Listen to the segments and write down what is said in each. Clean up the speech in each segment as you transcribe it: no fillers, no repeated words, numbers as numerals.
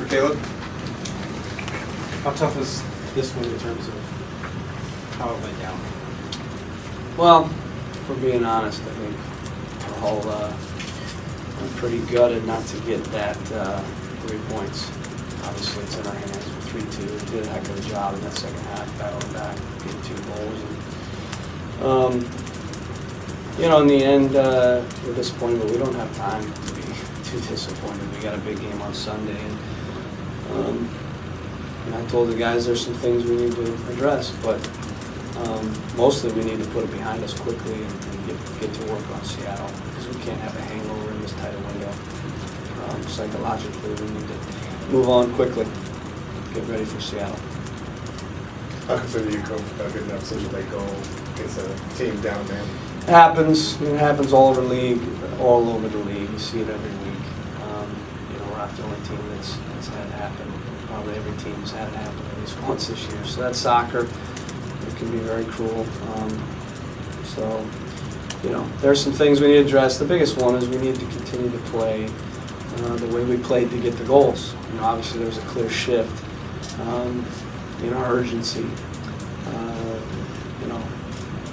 for Caleb. How tough is this one in terms of how it went down? Well, if we're being honest, I think we're all I'm pretty gutted not to get that 3 points. Obviously, it's in our hands with 3-2. We did a heck of a job in that second half, battling back, getting 2 goals. And, in the end, we're disappointed, but we don't have time to be too disappointed. We got a big game on Sunday, and I told the guys there's some things we need to address, but mostly we need to put it behind us quickly and get to work on Seattle, because we can't have a hangover in this tight a window. Psychologically, we need to move on quickly, get ready for Seattle. How consider you coach a good enough decision to go against a team down, man? It happens. It happens all over the league. You see it every week. We're not the only team that's had it happen. Probably every team's had it happen at least once this year. So that's soccer. It can be very cruel. There's some things we need to address. The biggest one is we need to continue to play the way we played to get the goals. Obviously there was a clear shift in our urgency.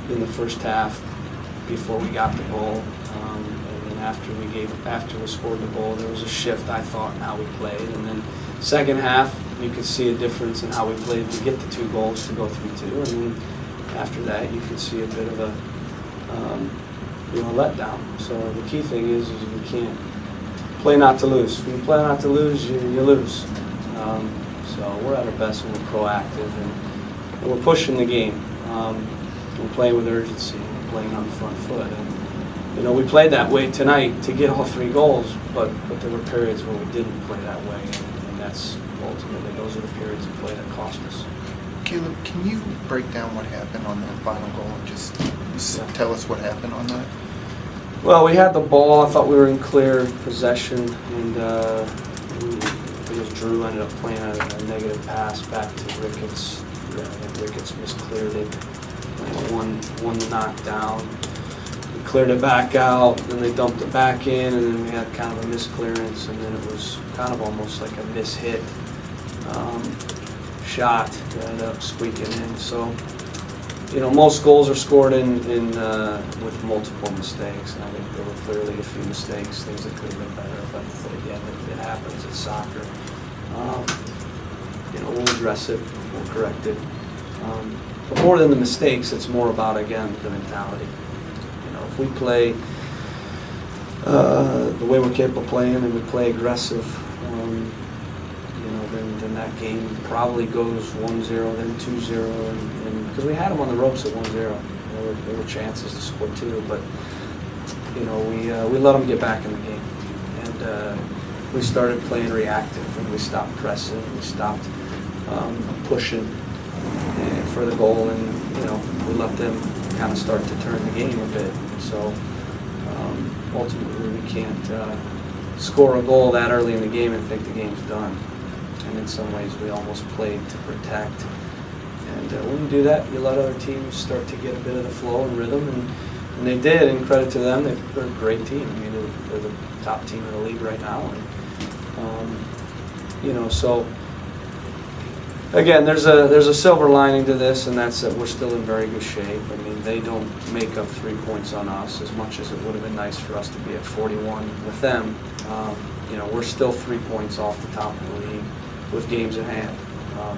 In the first half, before we got the goal, and then after we scored the goal, there was a shift, I thought, in how we played. And then second half, you could see a difference in how we played to get the 2 goals to go 3-2. And then after that, you could see a bit of a letdown. So the key thing is you can't play not to lose. When you play not to lose, you lose. So we're at our best when we're proactive and we're pushing the game. We're playing with urgency. We're playing on the front foot. And we played that way tonight to get all 3 goals, but there were periods where we didn't play that way, and that's ultimately those are the periods of play that cost us. Caleb, can you break down what happened on that final goal and just tell us what happened on that? Well, we had the ball. I thought we were in clear possession, and it was Drew ended up playing a negative pass back to Ricketts. I think Ricketts miscleared it. One knockdown. We cleared it back out, then they dumped it back in, and then we had kind of a misclearance, and then it was kind of almost like a mishit shot that ended up squeaking in. So, most goals are scored in with multiple mistakes, and I think there were clearly a few mistakes, things that could have been better, but again, it happens, it's soccer. We'll address it, we'll correct it. But more than the mistakes, it's more about, again, the mentality. If we play the way we're capable of playing and we play aggressive, then that game probably goes 1-0, then 2-0, and because we had them on the ropes at 1-0. There were chances to score 2, but we let them get back in the game, and we started playing reactive, and we stopped pressing, we stopped pushing for the goal, and we let them kind of start to turn the game a bit. So ultimately, we can't score a goal that early in the game and think the game's done. And in some ways, we almost played to protect. And when you do that, you let other teams start to get a bit of the flow and rhythm, and they did. And credit to them, they're a great team. I mean, they're the top team in the league right now. And so. Again, there's a silver lining to this, and that's that we're still in very good shape. I mean, they don't make up 3 points on us as much as it would have been nice for us to be at 41 with them. We're still 3 points off the top of the league with games in hand,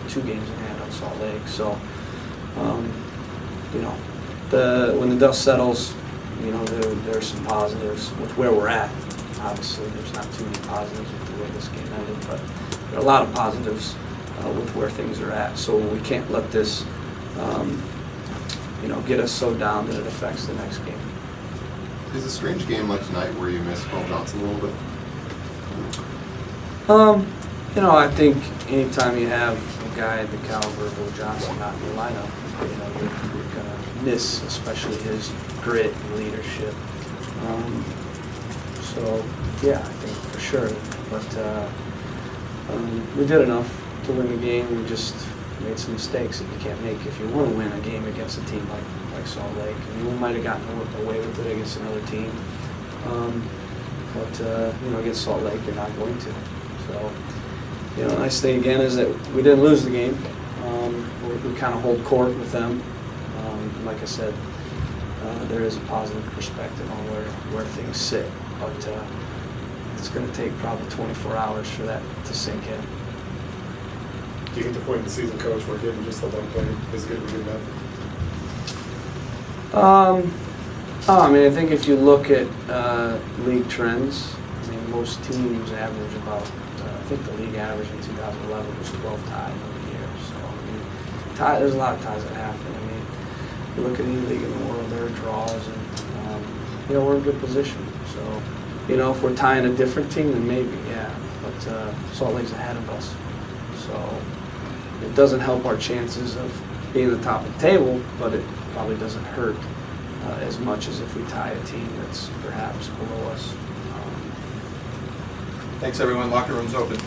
2 games in hand on Salt Lake. So, when the dust settles, there are some positives with where we're at. Obviously, there's not too many positives with the way this game ended, but there are a lot of positives with where things are at. So we can't let this, get us so down that it affects the next game. Is a strange game like tonight where you miss Paul Johnson a little bit? I think anytime you have a guy at the caliber of Will Johnson not in your lineup, you're going to miss, especially his grit and leadership. I think for sure. But we did enough to win the game. We just made some mistakes that you can't make if you want to win a game against a team like Salt Lake. I mean, we might have gotten away with it against another team, but against Salt Lake, you're not going to. So the nice thing again is that we didn't lose the game. We kind of hold court with them. Like I said, there is a positive perspective on where things sit, but it's going to take probably 24 hours for that to sink in. Do you get the point in the season, Coach, where getting just the one point is good enough? I mean, I think if you look at league trends, I mean, most teams average about, I think the league average in 2011 was 12 ties every year. So, I mean, there's a lot of ties that happen. I mean, you look at any league in the world, there are draws, and, we're in good position. So, if we're tying a different team, then maybe, yeah. But Salt Lake's ahead of us. So, it doesn't help our chances of being the top of the table, but it probably doesn't hurt as much as if we tie a team that's perhaps below us. Thanks, everyone. Locker room's open.